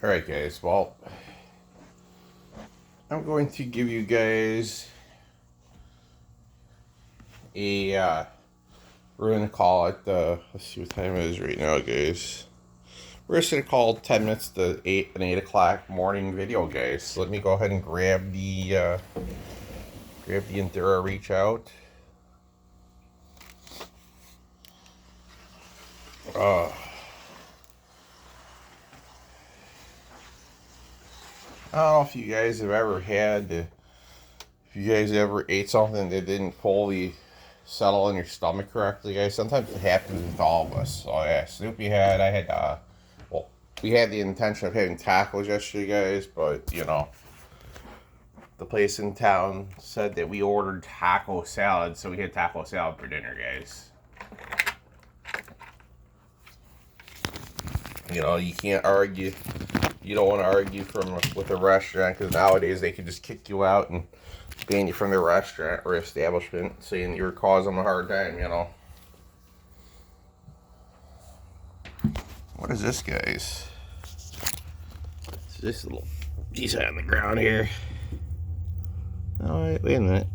Alright guys, well, I'm going to give you guys we're going to call it, let's see what time it is right now guys. We're just going to call 10 minutes to 8 o'clock morning video guys. So let me go ahead and grab the Endura reach out. I don't know if you guys have ever had, if you guys ever ate something that didn't fully settle in your stomach correctly, guys. Sometimes it happens with all of us. So yeah, Snoopy had, well, we had the intention of having tacos yesterday, guys, but, you know, the place in town said that we ordered taco salad, so we had taco salad for dinner, guys. You know, you can't argue. You don't want to argue with a restaurant, because nowadays they can just kick you out and ban you from their restaurant or establishment, saying you're causing them a hard time, you know. What is this, guys? It's this little piece on the ground here. Oh, wait a minute.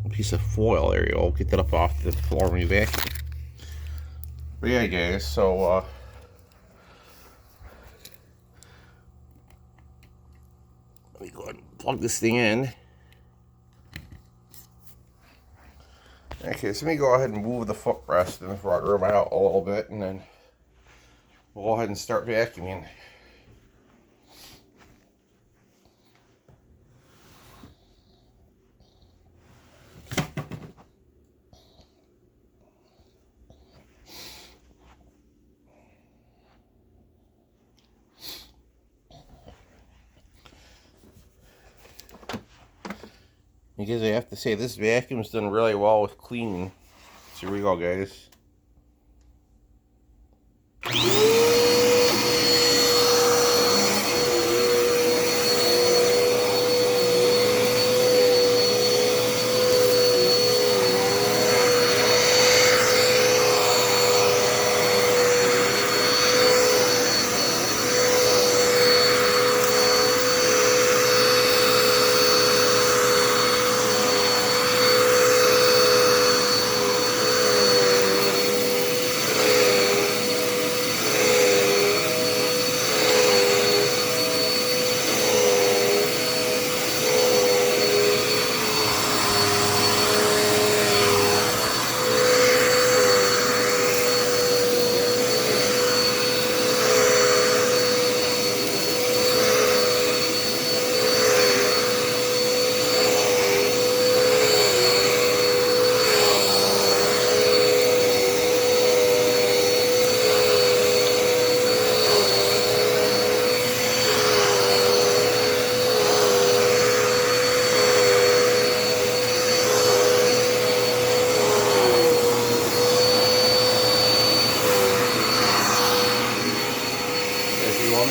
A piece of foil. There you go. Get that up off the floor when you vacuum. But yeah, guys, so, let me go ahead and plug this thing in. Okay, so let me go ahead and move the footrest in the front room out a little bit, and then we'll go ahead and start vacuuming. Because I have to say, this vacuum's done really well with cleaning. So here we go, guys.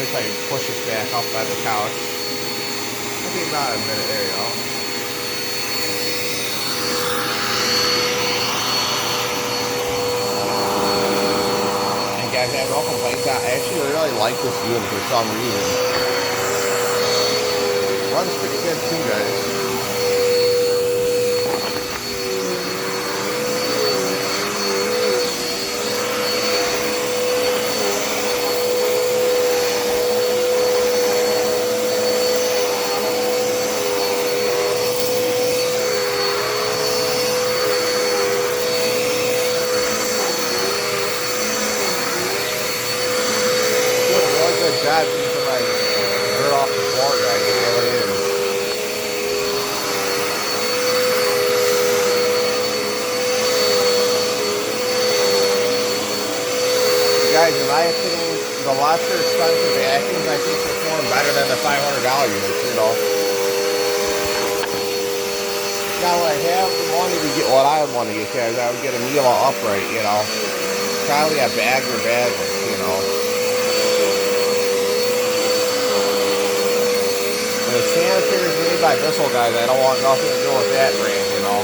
If I push it back up by the couch. Maybe about a minute, there you go. And guys, I have no complaints. I actually really like this unit for some reason. Runs pretty good too, guys. God, keeping my dirt off the floor, guys. It really is. Guys, in my opinion, the lesser expensive vacuums, I think, perform better than the $500 units, you know. Now, when I have the money to get what I want to get, guys, I would get a Miele upright, you know. Probably a bagger bagless, you know. The sanitary is made by Bissell, guys. I don't want nothing to do with that brand, you know.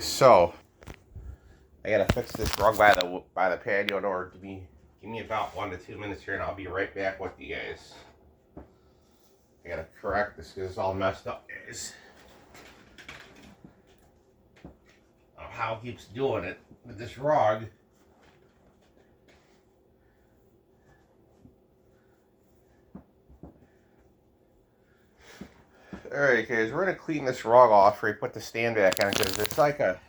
So I gotta fix this rug by the patio door. Give me about 1 to 2 minutes here, and I'll be right back with you guys. I gotta correct this because it's all messed up, guys. I don't know how it keeps doing it with this rug. Alright guys, we're gonna clean this rug off before we put the stand back on, because it's like a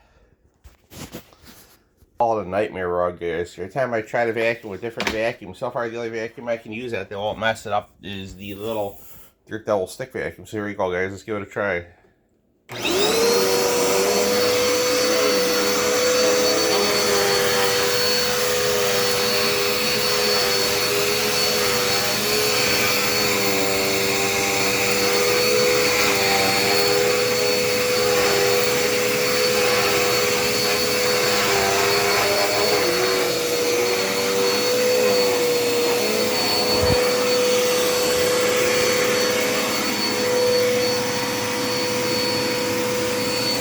nightmare rug, guys. Every time I try to vacuum with different vacuums, so far the only vacuum I can use that won't mess it up is the little Dirt Devil stick vacuum. So here we go, guys. Let's give it a try.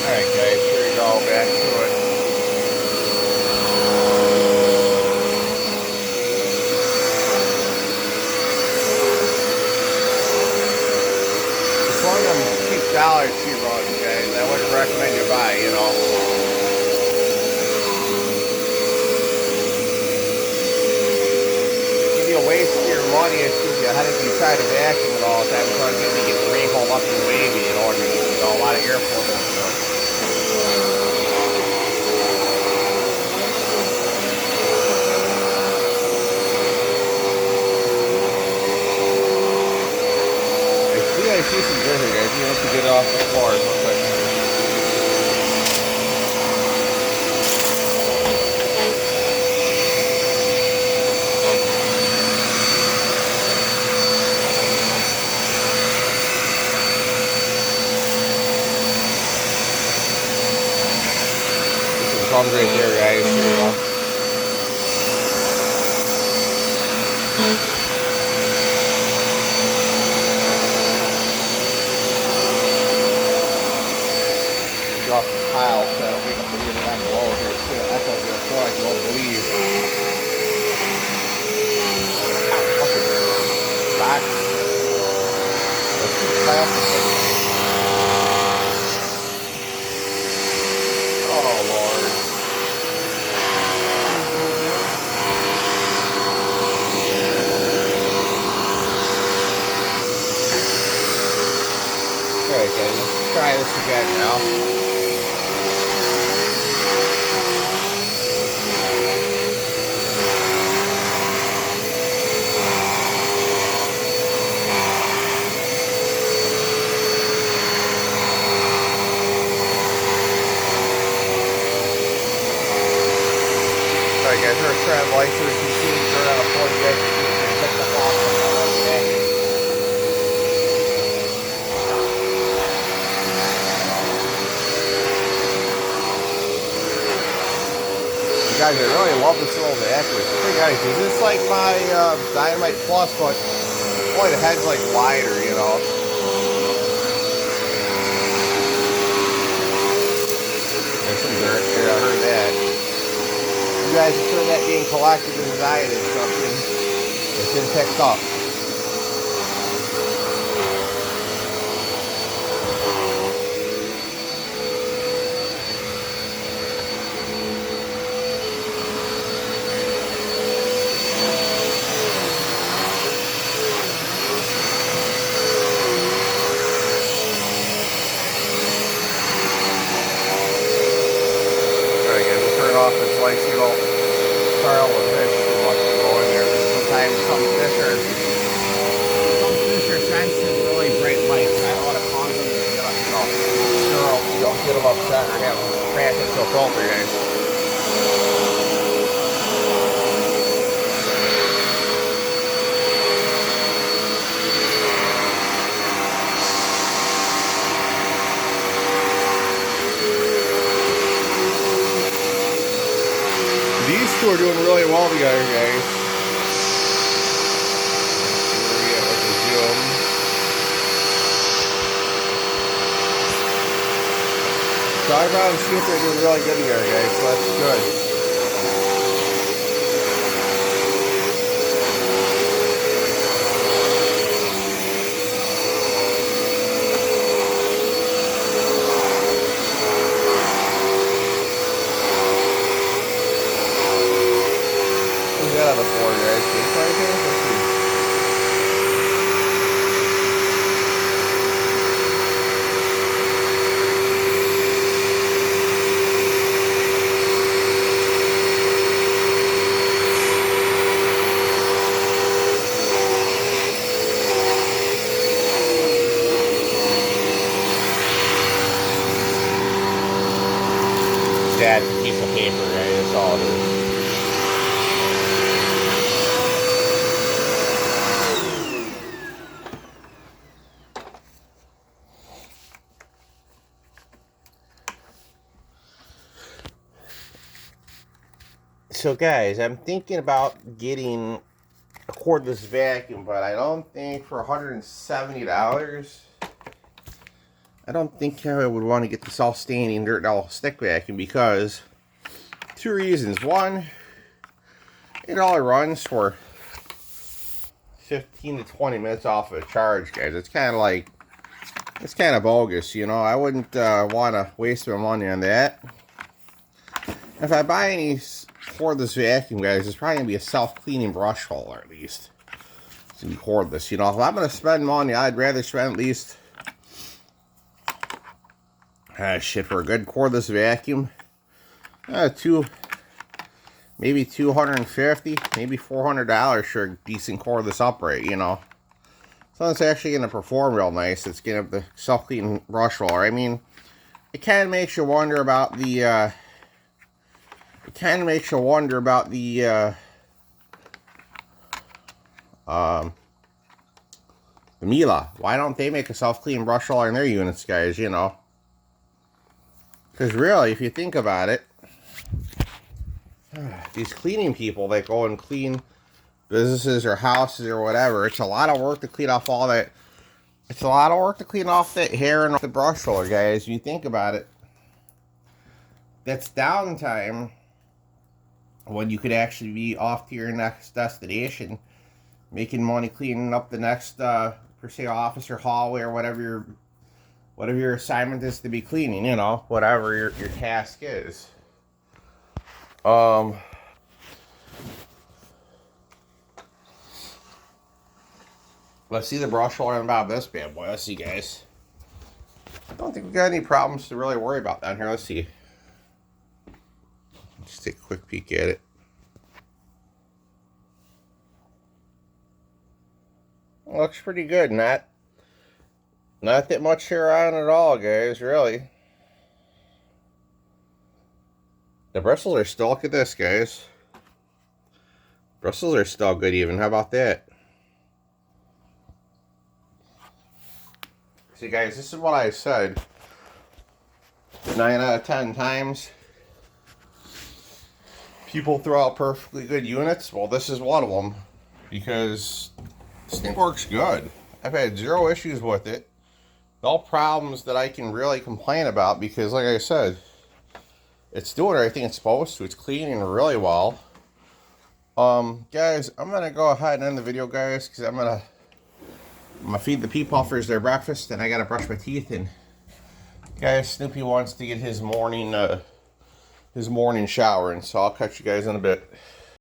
Alright guys, here we go, back to it. It's one of them cheap Dollar Tree rugs, guys. I wouldn't recommend you buy, you know. Give you a waste of your money if you try to vacuum it all the time. It's going to get wrinkled up and wavy, you know, a lot of airflow and stuff. I see some dirt here, guys. You have to get it off the floor real quick. There's some crumbs right there, guys. Here we go. Off the pile, so I don't pick up the unit down below here. That's what I'm going to don't believe. Fucking box. Let's keep plastic. Oh, Lord. Okay, guys, let's try this again now. Alright guys, we're trying to light so we can see dirt on the floor. You guys can check the off the back. You guys, I really love this little vacuum. Hey guys, is this like my Dynamite Plus, but boy, the head's like wider, you know. There's some dirt here, I heard that. You guys are sure that being collected as I did something. It's been picked up. Off this like you don't startle the fish too much to go in there. Sometimes some fish are sensitive to really bright lights. I don't want to cause them to get up, you don't get them upset or have them crash into a filter, guys. These two are doing really well together, guys. Here we go with the zoom. Dog Brown and Super are doing really good here, guys, so that's good. Who's that on the floor, guys? Jake right here? Let's see. That's a piece of paper, right? That's all it is. So guys, I'm thinking about getting a cordless vacuum, but I don't think for $170, I don't think I would want to get the self-standing dirt all stick vacuum because two reasons. One, it only runs for 15 to 20 minutes off of a charge, guys. It's kind of like, it's kind of bogus, you know. I wouldn't want to waste my money on that. If I buy any cordless vacuum, guys, it's probably going to be a self-cleaning brush holder at least. It's going to be cordless, you know. If I'm going to spend money, I'd rather spend at least shit for a good cordless vacuum. Maybe $250, maybe $400 for a decent cordless upright, you know. So it's actually going to perform real nice. It's going to have the self-cleaning brush roller. I mean, it kind of makes you wonder about the, the Miele. Why don't they make a self-cleaning brush roller in their units, guys, you know? Because really, if you think about it, these cleaning people that go and clean businesses or houses or whatever, it's a lot of work to clean off all that. It's a lot of work to clean off that hair and off the brush roller, guys. You think about it. That's downtime when you could actually be off to your next destination, making money cleaning up the next, per se, office or hallway or whatever your assignment is to be cleaning, you know, whatever your task is. Let's see the brush roller about this bad boy. Let's see, guys. I don't think we got any problems to really worry about down here. Let's see. Just take a quick peek at it. Looks pretty good. Not that much hair on at all, guys, really. The bristles are still, look at this, guys. Bristles are still good even. How about that? See, guys, this is what I said 9 out of 10 times. People throw out perfectly good units. Well, this is one of them because this thing works good. I've had zero issues with it. No problems that I can really complain about because, like I said, it's doing everything it's supposed to. It's cleaning really well. Guys, I'm gonna go ahead and end the video, guys, because I'm gonna feed the pea puffers their breakfast, and I gotta brush my teeth. And guys, Snoopy wants to get his morning shower, and so I'll catch you guys in a bit.